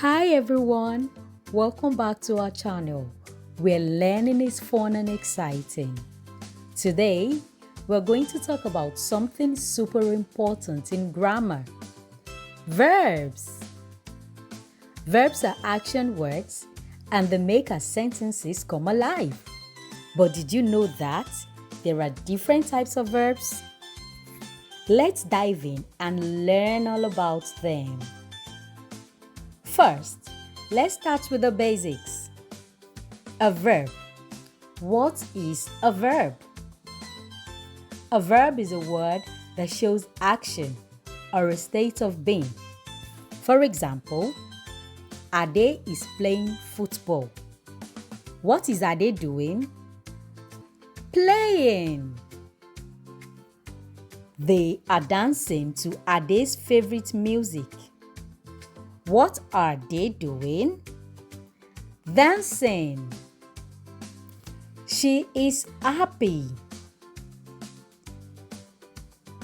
Hi everyone, welcome back to our channel where learning is fun and exciting. Today, we're going to talk about something super important in grammar. Verbs. Verbs are action words and they make our sentences come alive. But did you know that there are different types of verbs? Let's dive in and learn all about them. First, let's start with the basics. A verb. What is a verb? A verb is a word that shows action or a state of being. For example, Ade is playing football. What is Ade doing? Playing. They are dancing to Ade's favorite music. What are they doing? Dancing. She is happy.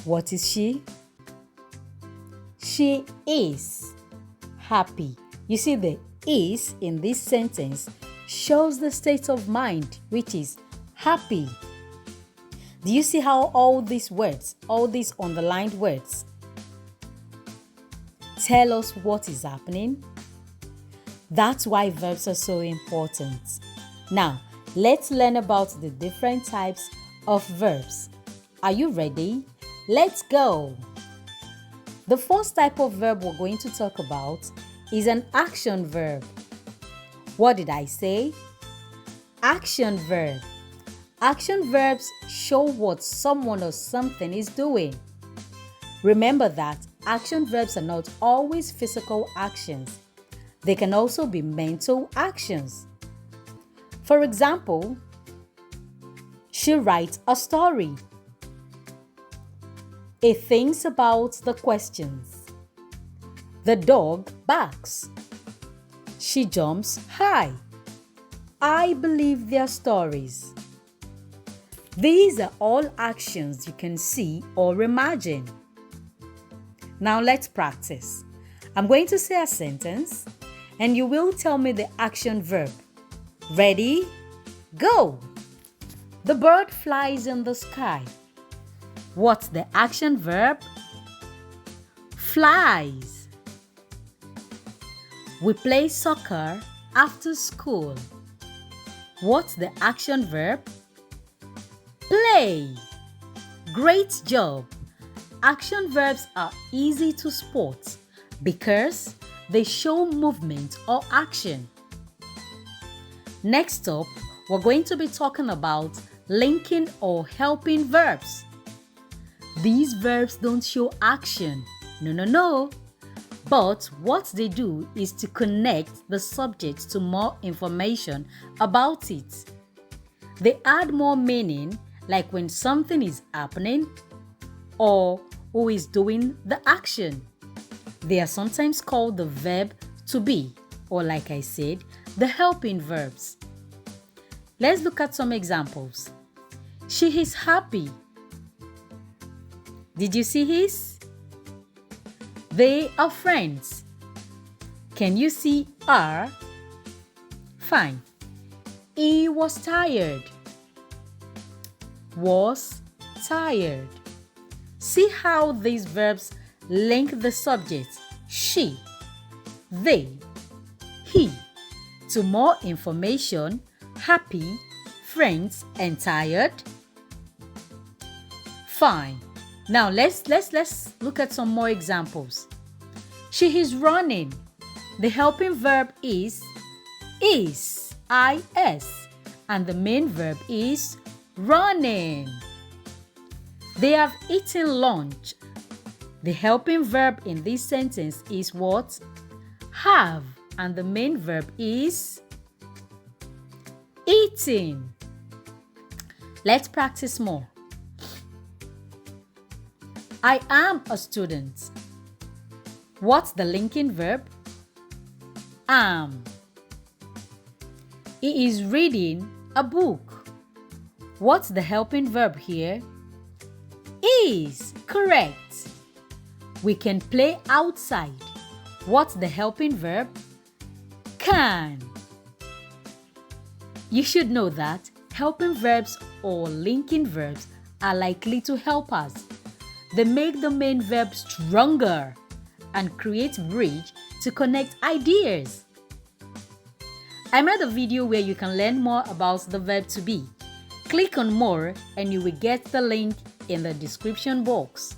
What is she? She is happy. You see, the is in this sentence shows the state of mind, which is happy. Do you see how all these words, all these underlined words, tell us what is happening? That's why verbs are so important. Now, let's learn about the different types of verbs. Are you ready? Let's go! The first type of verb we're going to talk about is an action verb. What did I say? Action verb. Action verbs show what someone or something is doing. Remember that action verbs are not always physical actions. They can also be mental actions. For example, she writes a story. He thinks about the questions. The dog barks. She jumps high. I believe their stories. These are all actions you can see or imagine. Now let's practice. I'm going to say a sentence and you will tell me the action verb. Ready? Go! The bird flies in the sky. What's the action verb? Flies. We play soccer after school. What's the action verb? Play. Great job. Action verbs are easy to spot because they show movement or action. Next up, we're going to be talking about linking or helping verbs. These verbs don't show action. No. But what they do is to connect the subject to more information about it. They add more meaning, like when something is happening or who is doing the action. They are sometimes called the verb to be, or like I said, the helping verbs. Let's look at some examples. She is happy. Did you see his? They are friends. Can you see are? Fine. He was tired. Was tired. See how these verbs link the subject, she, they, he, to more information, happy, friends, and tired? Fine. Now let's look at some more examples. She is running. The helping verb is, is, and the main verb is running. They have eaten lunch. The helping verb in this sentence is what? Have, and the main verb is eating. Let's practice more. I am a student. What's the linking verb? Am. He is reading a book. What's the helping verb here? Is. Correct. We can play outside. What's the helping verb? can. You should know that helping verbs or linking verbs are likely to help us. They make the main verb stronger and create bridge to connect ideas. I made a video where you can learn more about the verb to be. Click on more and you will get the link in the description box.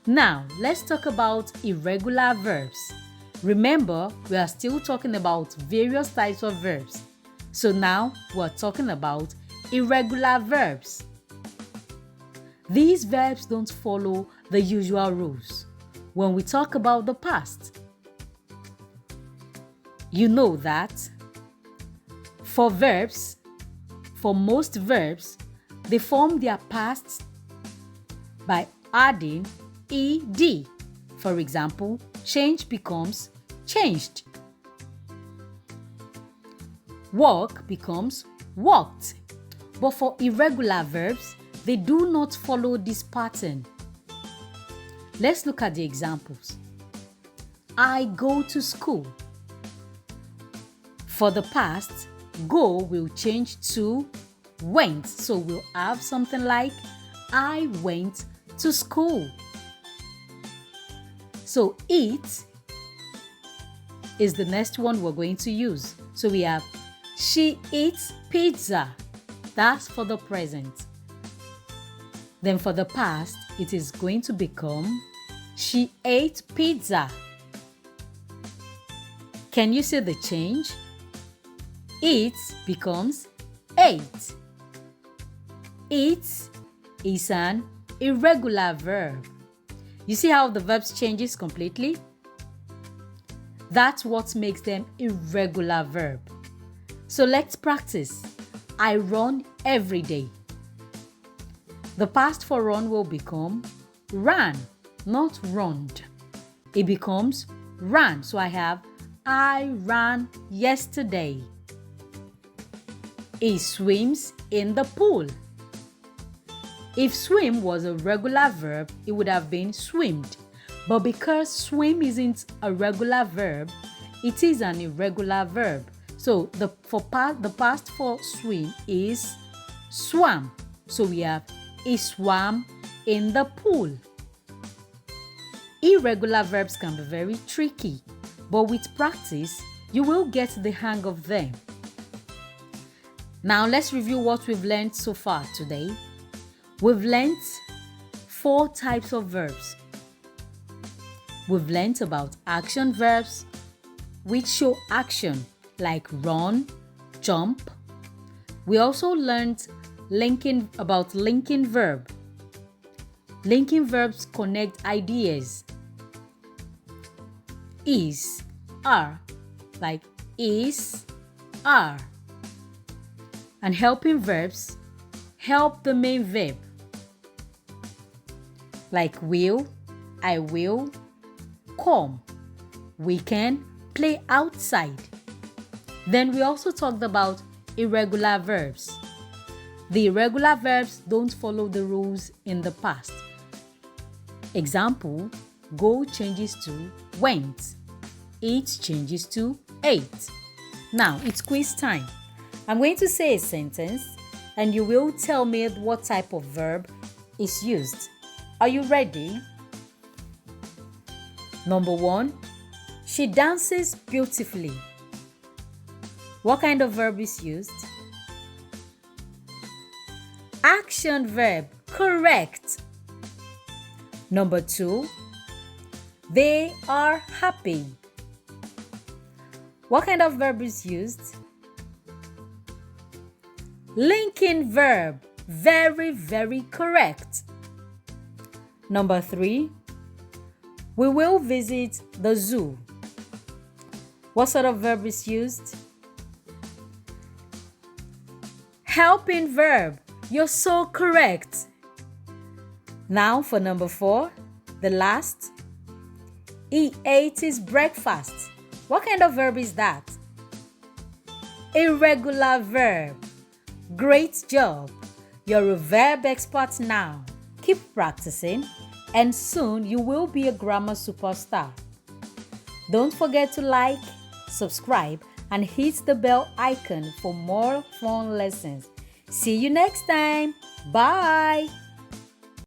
Now, let's talk about irregular verbs. Remember, we are still talking about various types of verbs. So now, we're talking about irregular verbs. These verbs don't follow the usual rules. When we talk about the past, you know that for most verbs, they form their past by adding ed. For example, change becomes changed. Walk becomes walked. But for irregular verbs, they do not follow this pattern. Let's look at the examples. I go to school. For the past, go will change to went. So we'll have something like I went to school. So eat is the next one we're going to use. So we have she eats pizza. That's for the present. Then for the past, it is going to become she ate pizza. Can you see the change? Eat becomes ate. Eat is an irregular verb. You see how the verbs changes completely? That's what makes them irregular verb. So let's practice. I run every day. The past for run will become ran, not runned. It becomes ran. So I have I ran yesterday. He swims in the pool. If swim was a regular verb, it would have been swimmed. But because swim isn't a regular verb, it is an irregular verb. So the past for swim is swam. So we have he swam in the pool. Irregular verbs can be very tricky, but with practice, you will get the hang of them. Now let's review what we've learned so far today. We've learned 4 types of verbs. We've learned about action verbs, which show action, like run, jump. We also learned about linking verb. Linking verbs connect ideas. Is, are, like is, are. And helping verbs help the main verb, like will, I will, come, we can, play outside. Then we also talked about irregular verbs. The irregular verbs don't follow the rules in the past. Example, go changes to went. Eat changes to ate. Now it's quiz time. I'm going to say a sentence and you will tell me what type of verb is used. Are you ready? Number 1, she dances beautifully. What kind of verb is used? Action verb, correct. Number 2, they are happy. What kind of verb is used? Linking verb, very, very correct. Number 3, we will visit the zoo. What sort of verb is used? Helping verb, you're so correct. Now for number 4, the last. He ate his breakfast. What kind of verb is that? Irregular verb. Great job. You're a verb expert now. Keep practicing and soon you will be a grammar superstar. Don't forget to like, subscribe, and hit the bell icon for more fun lessons. See you next time. Bye.